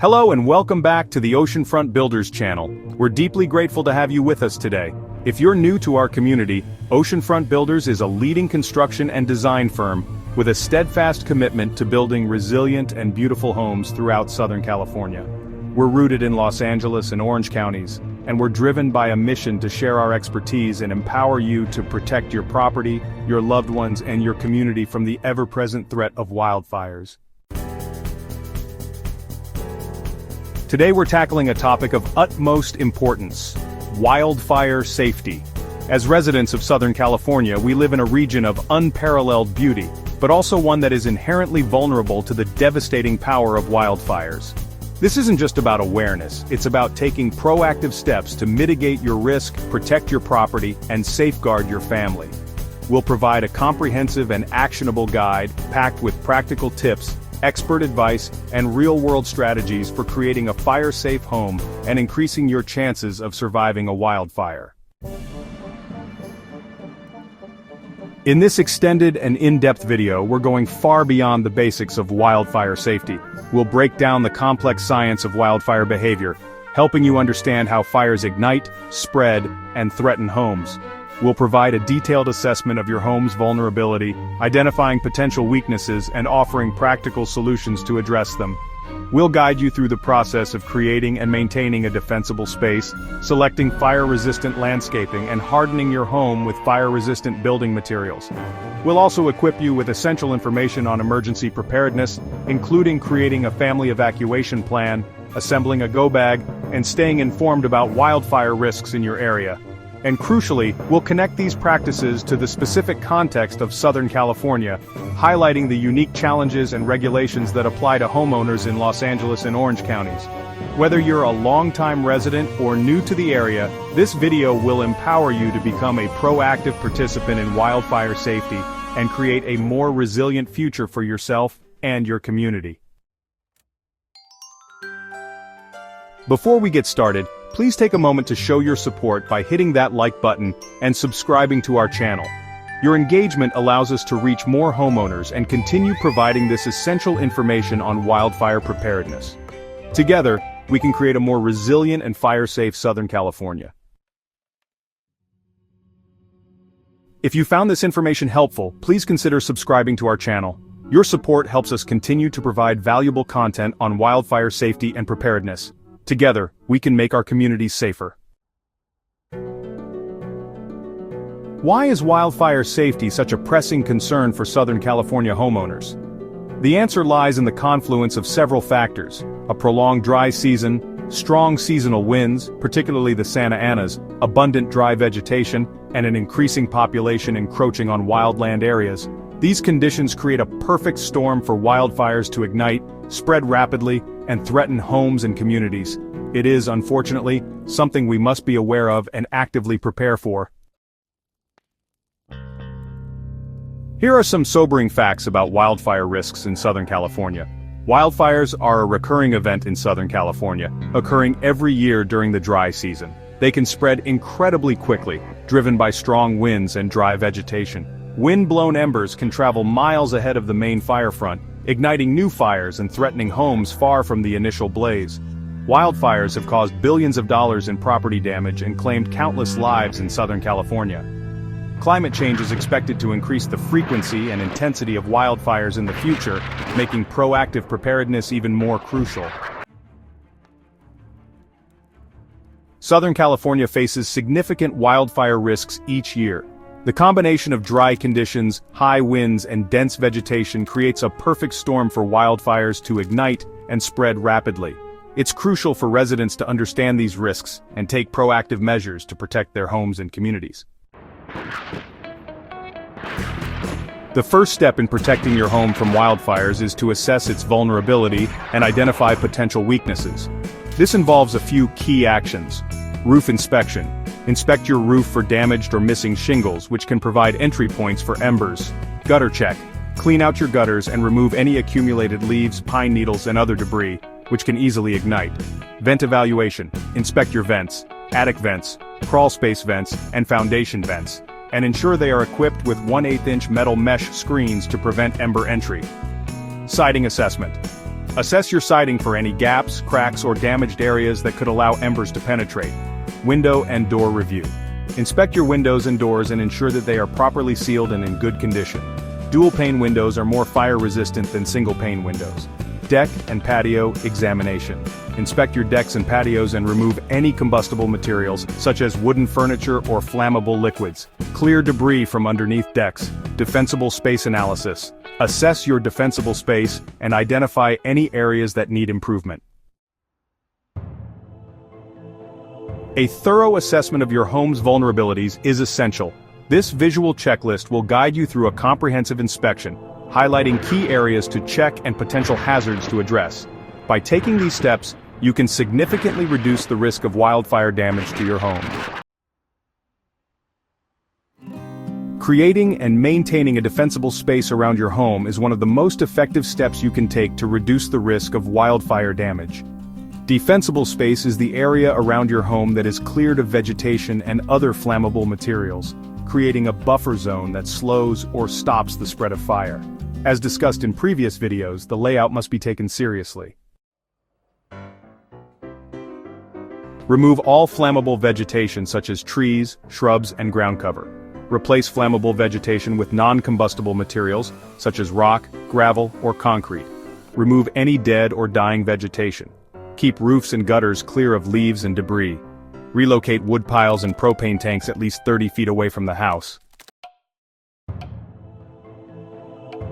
Hello and welcome back to the Oceanfront Builders channel. We're deeply grateful to have you with us today. If you're new to our community, Oceanfront Builders is a leading construction and design firm with a steadfast commitment to building resilient and beautiful homes throughout Southern California. We're rooted in Los Angeles and Orange counties, and we're driven by a mission to share our expertise and empower you to protect your property, your loved ones, and your community from the ever-present threat of wildfires. Today we're tackling a topic of utmost importance: wildfire safety. As residents of Southern California, we live in a region of unparalleled beauty, but also one that is inherently vulnerable to the devastating power of wildfires. This isn't just about awareness, it's about taking proactive steps to mitigate your risk, protect your property, and safeguard your family. We'll provide a comprehensive and actionable guide packed with practical tips, expert advice, and real-world strategies for creating a fire-safe home and increasing your chances of surviving a wildfire. In this extended and in-depth video, we're going far beyond the basics of wildfire safety. We'll break down the complex science of wildfire behavior, helping you understand how fires ignite, spread, and threaten homes. We'll provide a detailed assessment of your home's vulnerability, identifying potential weaknesses and offering practical solutions to address them. We'll guide you through the process of creating and maintaining a defensible space, selecting fire-resistant landscaping, and hardening your home with fire-resistant building materials. We'll also equip you with essential information on emergency preparedness, including creating a family evacuation plan, assembling a go-bag, and staying informed about wildfire risks in your area. And crucially, we'll connect these practices to the specific context of Southern California, highlighting the unique challenges and regulations that apply to homeowners in Los Angeles and Orange counties. Whether you're a longtime resident or new to the area, this video will empower you to become a proactive participant in wildfire safety and create a more resilient future for yourself and your community. Before we get started, please take a moment to show your support by hitting that like button and subscribing to our channel. Your engagement allows us to reach more homeowners and continue providing this essential information on wildfire preparedness. Together, we can create a more resilient and fire-safe Southern California. If you found this information helpful, please consider subscribing to our channel. Your support helps us continue to provide valuable content on wildfire safety and preparedness. Together, we can make our communities safer. Why is wildfire safety such a pressing concern for Southern California homeowners? The answer lies in the confluence of several factors: a prolonged dry season, strong seasonal winds, particularly the Santa Anas, abundant dry vegetation, and an increasing population encroaching on wildland areas. These conditions create a perfect storm for wildfires to ignite, spread rapidly, and threaten homes and communities. It is, unfortunately, something we must be aware of and actively prepare for. Here are some sobering facts about wildfire risks in Southern California. Wildfires are a recurring event in Southern California, occurring every year during the dry season. They can spread incredibly quickly, driven by strong winds and dry vegetation. Wind-blown embers can travel miles ahead of the main fire front, igniting new fires and threatening homes far from the initial blaze. Wildfires have caused billions of dollars in property damage and claimed countless lives in Southern California. Climate change is expected to increase the frequency and intensity of wildfires in the future, making proactive preparedness even more crucial. Southern California faces significant wildfire risks each year. The combination of dry conditions, high winds, and dense vegetation creates a perfect storm for wildfires to ignite and spread rapidly. It's crucial for residents to understand these risks and take proactive measures to protect their homes and communities. The first step in protecting your home from wildfires is to assess its vulnerability and identify potential weaknesses. This involves a few key actions. Roof inspection. Inspect your roof for damaged or missing shingles, which can provide entry points for embers. Gutter check. Clean out your gutters and remove any accumulated leaves, pine needles, and other debris, which can easily ignite. Vent evaluation. Inspect your vents, attic vents, crawl space vents, and foundation vents, and ensure they are equipped with 1/8-inch metal mesh screens to prevent ember entry. Siding assessment. Assess your siding for any gaps, cracks, or damaged areas that could allow embers to penetrate. Window and door review. Inspect your windows and doors and ensure that they are properly sealed and in good condition. Dual-pane windows are more fire-resistant than single-pane windows. Deck and patio examination. Inspect your decks and patios and remove any combustible materials, such as wooden furniture or flammable liquids. Clear debris from underneath decks. Defensible space analysis. Assess your defensible space and identify any areas that need improvement. A thorough assessment of your home's vulnerabilities is essential. This visual checklist will guide you through a comprehensive inspection, highlighting key areas to check and potential hazards to address. By taking these steps, you can significantly reduce the risk of wildfire damage to your home. Creating and maintaining a defensible space around your home is one of the most effective steps you can take to reduce the risk of wildfire damage. Defensible space is the area around your home that is cleared of vegetation and other flammable materials, creating a buffer zone that slows or stops the spread of fire. As discussed in previous videos, the layout must be taken seriously. Remove all flammable vegetation such as trees, shrubs, and ground cover. Replace flammable vegetation with non-combustible materials, such as rock, gravel, or concrete. Remove any dead or dying vegetation. Keep roofs and gutters clear of leaves and debris. Relocate wood piles and propane tanks at least 30 feet away from the house.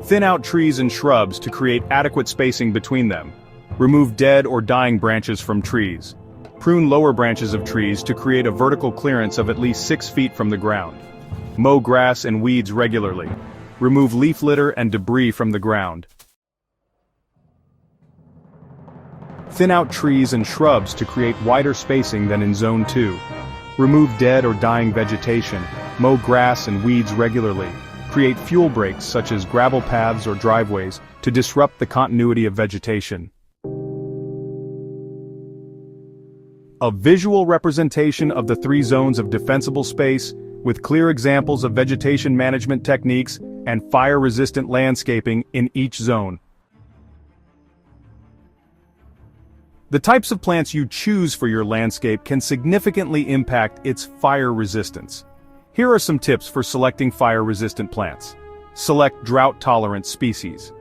Thin out trees and shrubs to create adequate spacing between them. Remove dead or dying branches from trees. Prune lower branches of trees to create a vertical clearance of at least 6 feet from the ground. Mow grass and weeds regularly. Remove leaf litter and debris from the ground. Thin out trees and shrubs to create wider spacing than in Zone 2. Remove dead or dying vegetation. Mow grass and weeds regularly. Create fuel breaks such as gravel paths or driveways to disrupt the continuity of vegetation. A visual representation of the 3 zones of defensible space, with clear examples of vegetation management techniques and fire-resistant landscaping in each zone. The types of plants you choose for your landscape can significantly impact its fire resistance. Here are some tips for selecting fire-resistant plants. Select drought-tolerant species.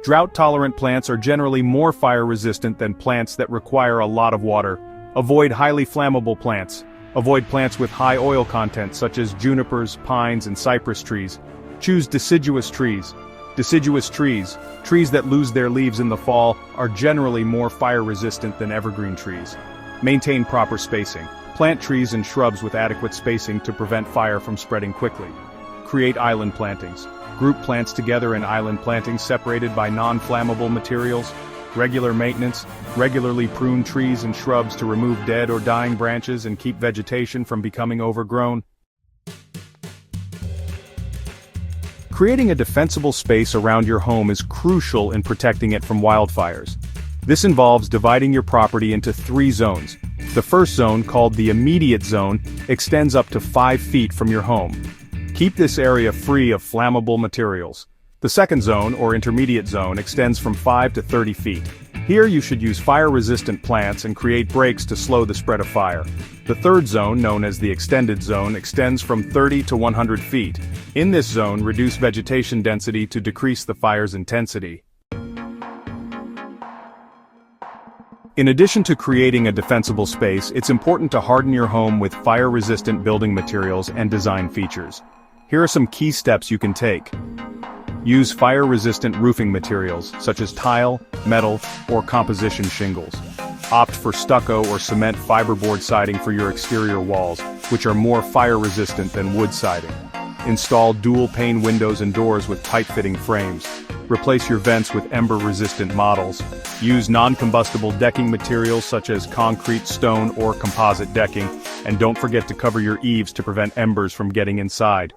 Drought-tolerant plants are generally more fire-resistant than plants that require a lot of water. Avoid highly flammable plants. Avoid plants with high oil content such as junipers, pines, and cypress trees. Choose deciduous trees. Deciduous trees, trees that lose their leaves in the fall, are generally more fire-resistant than evergreen trees. Maintain proper spacing. Plant trees and shrubs with adequate spacing to prevent fire from spreading quickly. Create island plantings. Group plants together in island plantings separated by non-flammable materials. Regular maintenance. Regularly prune trees and shrubs to remove dead or dying branches and keep vegetation from becoming overgrown. Creating a defensible space around your home is crucial in protecting it from wildfires. This involves dividing your property into 3 zones. The first zone, called the immediate zone, extends up to 5 feet from your home. Keep this area free of flammable materials. The second zone, or intermediate zone, extends from 5 to 30 feet. Here you should use fire-resistant plants and create breaks to slow the spread of fire. The third zone, known as the extended zone, extends from 30 to 100 feet. In this zone, reduce vegetation density to decrease the fire's intensity. In addition to creating a defensible space, it's important to harden your home with fire-resistant building materials and design features. Here are some key steps you can take. Use fire-resistant roofing materials, such as tile, metal, or composition shingles. Opt for stucco or cement fiberboard siding for your exterior walls, which are more fire-resistant than wood siding. Install dual-pane windows and doors with tight-fitting frames. Replace your vents with ember-resistant models. Use non-combustible decking materials such as concrete, stone, or composite decking, and don't forget to cover your eaves to prevent embers from getting inside.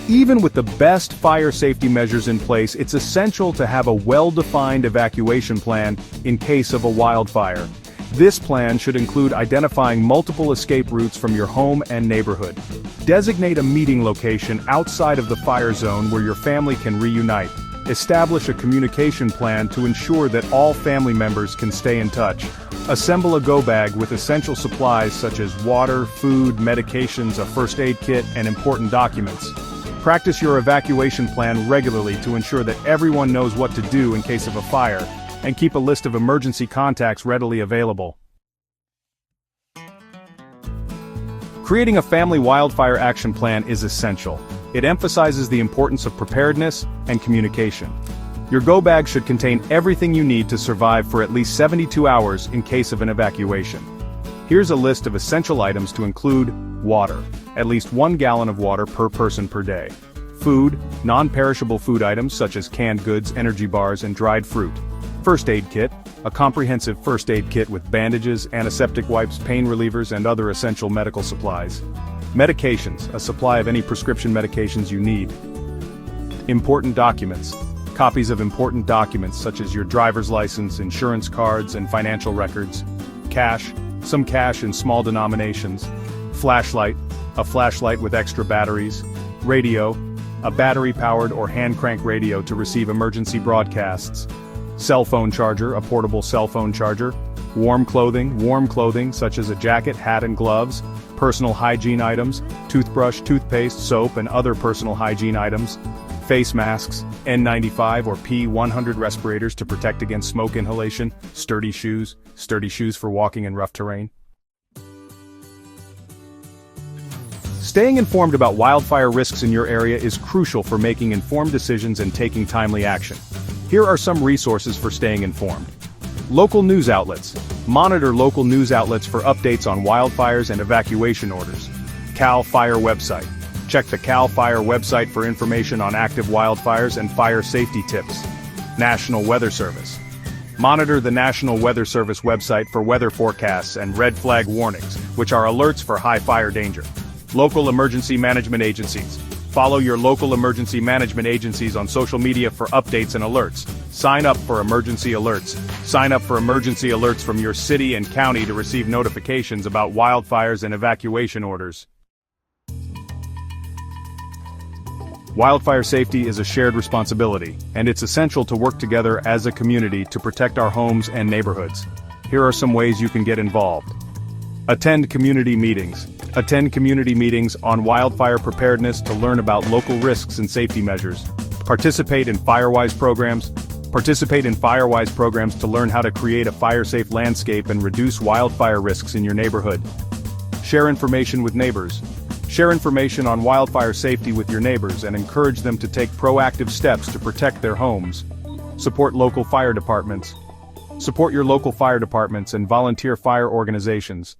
Even with the best fire safety measures in place, it's essential to have a well-defined evacuation plan in case of a wildfire. This plan should include identifying multiple escape routes from your home and neighborhood. Designate a meeting location outside of the fire zone where your family can reunite. Establish a communication plan to ensure that all family members can stay in touch. Assemble a go bag with essential supplies such as water, food, medications, a first aid kit, and important documents. Practice your evacuation plan regularly to ensure that everyone knows what to do in case of a fire, and keep a list of emergency contacts readily available. Creating a family wildfire action plan is essential. It emphasizes the importance of preparedness and communication. Your go bag should contain everything you need to survive for at least 72 hours in case of an evacuation. Here's a list of essential items to include: water, at least 1 gallon of water per person per day. Food, non-perishable food items such as canned goods, energy bars, and dried fruit. First aid kit, a comprehensive first aid kit with bandages, antiseptic wipes, pain relievers, and other essential medical supplies. Medications, a supply of any prescription medications you need. Important documents, copies of important documents such as your driver's license, insurance cards, and financial records. Cash, some cash in small denominations. Flashlight, a flashlight with extra batteries. Radio, a battery-powered or hand-crank radio to receive emergency broadcasts. Cell phone charger, a portable cell phone charger. Warm clothing such as a jacket, hat, and gloves. Personal hygiene items, toothbrush, toothpaste, soap, and other personal hygiene items. Face masks, N95 or P100 respirators to protect against smoke inhalation. Sturdy shoes for walking in rough terrain. Staying informed about wildfire risks in your area is crucial for making informed decisions and taking timely action. Here are some resources for staying informed. Local news outlets. Monitor local news outlets for updates on wildfires and evacuation orders. CAL FIRE website. Check the CAL FIRE website for information on active wildfires and fire safety tips. National Weather Service. Monitor the National Weather Service website for weather forecasts and red flag warnings, which are alerts for high fire danger. Local emergency management agencies. Follow your local emergency management agencies on social media for updates and alerts. Sign up for emergency alerts. Sign up for emergency alerts from your city and county to receive notifications about wildfires and evacuation orders. Wildfire safety is a shared responsibility, and it's essential to work together as a community to protect our homes and neighborhoods. Here are some ways you can get involved. Attend community meetings. Attend community meetings on wildfire preparedness to learn about local risks and safety measures. Participate in Firewise programs. Participate in Firewise programs to learn how to create a fire-safe landscape and reduce wildfire risks in your neighborhood. Share information with neighbors. Share information on wildfire safety with your neighbors and encourage them to take proactive steps to protect their homes. Support local fire departments. Support your local fire departments and volunteer fire organizations.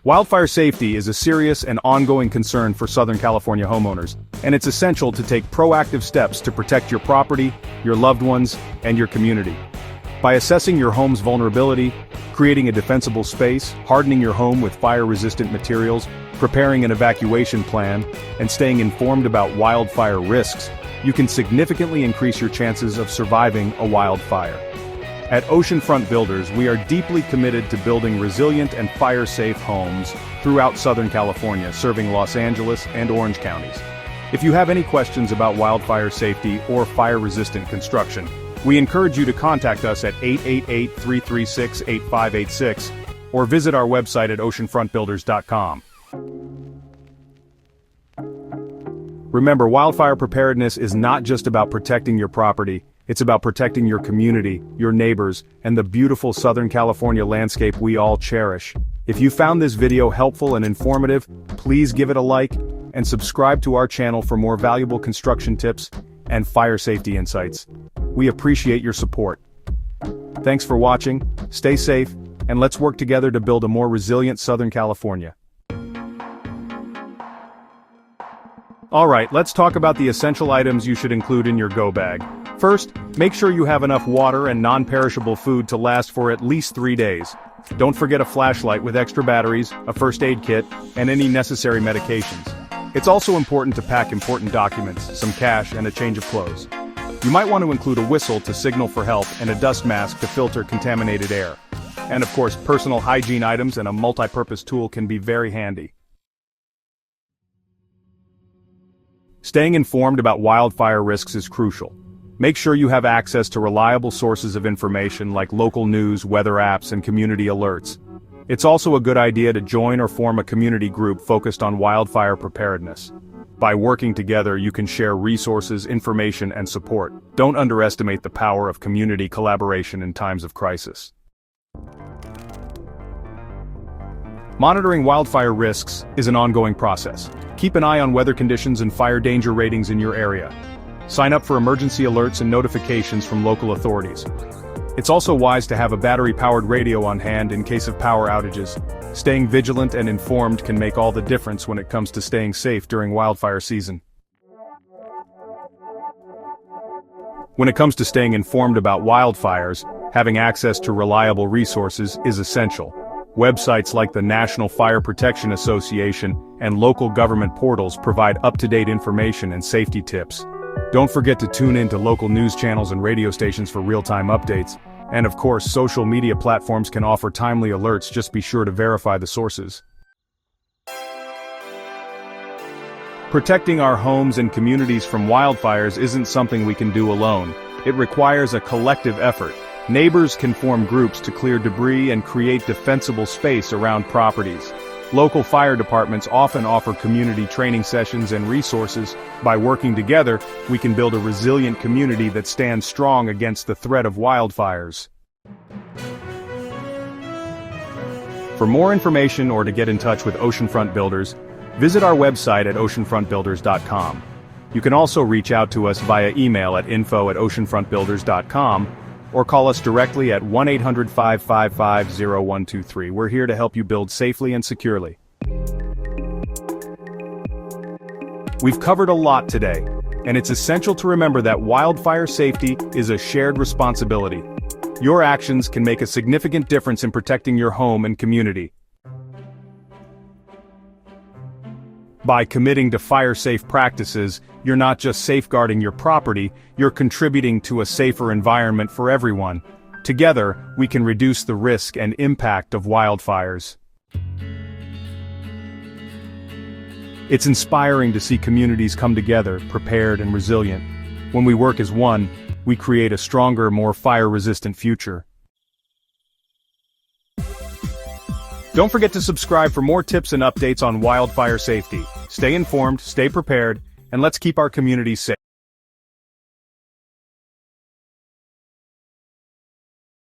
Wildfire safety is a serious and ongoing concern for Southern California homeowners, and it's essential to take proactive steps to protect your property, your loved ones, and your community. By assessing your home's vulnerability, creating a defensible space, hardening your home with fire-resistant materials, preparing an evacuation plan, and staying informed about wildfire risks, you can significantly increase your chances of surviving a wildfire. At Oceanfront Builders, we are deeply committed to building resilient and fire-safe homes throughout Southern California, serving Los Angeles and Orange counties. If you have any questions about wildfire safety or fire-resistant construction, we encourage you to contact us at 888-336-8586 or visit our website at oceanfrontbuilders.com. Remember, wildfire preparedness is not just about protecting your property. It's about protecting your community, your neighbors, and the beautiful Southern California landscape we all cherish. If you found this video helpful and informative, please give it a like and subscribe to our channel for more valuable construction tips and fire safety insights. We appreciate your support. Thanks for watching, stay safe, and let's work together to build a more resilient Southern California. Alright, let's talk about the essential items you should include in your go bag. First, make sure you have enough water and non-perishable food to last for at least 3 days. Don't forget a flashlight with extra batteries, a first aid kit, and any necessary medications. It's also important to pack important documents, some cash, and a change of clothes. You might want to include a whistle to signal for help and a dust mask to filter contaminated air. And of course, personal hygiene items and a multi-purpose tool can be very handy. Staying informed about wildfire risks is crucial. Make sure you have access to reliable sources of information like local news, weather apps, and community alerts. It's also a good idea to join or form a community group focused on wildfire preparedness. By working together, you can share resources, information, and support. Don't underestimate the power of community collaboration in times of crisis. Monitoring wildfire risks is an ongoing process. Keep an eye on weather conditions and fire danger ratings in your area. Sign up for emergency alerts and notifications from local authorities. It's also wise to have a battery-powered radio on hand in case of power outages. Staying vigilant and informed can make all the difference when it comes to staying safe during wildfire season. When it comes to staying informed about wildfires, having access to reliable resources is essential. Websites like the National Fire Protection Association and local government portals provide up-to-date information and safety tips. Don't forget to tune in to local news channels and radio stations for real-time updates. And of course, social media platforms can offer timely alerts, just be sure to verify the sources. Protecting our homes and communities from wildfires isn't something we can do alone. It requires a collective effort. Neighbors can form groups to clear debris and create defensible space around properties. Local fire departments often offer community training sessions and resources. By working together, we can build a resilient community that stands strong against the threat of wildfires. For more information or to get in touch with Oceanfront Builders, visit our website at oceanfrontbuilders.com. You can also reach out to us via email at info@oceanfrontbuilders.com or call us directly at 1-800-555-0123. We're here to help you build safely and securely. We've covered a lot today, and it's essential to remember that wildfire safety is a shared responsibility. Your actions can make a significant difference in protecting your home and community. By committing to fire-safe practices, you're not just safeguarding your property, you're contributing to a safer environment for everyone. Together, we can reduce the risk and impact of wildfires. It's inspiring to see communities come together, prepared and resilient. When we work as one, we create a stronger, more fire-resistant future. Don't forget to subscribe for more tips and updates on wildfire safety. Stay informed, stay prepared, and let's keep our communities safe.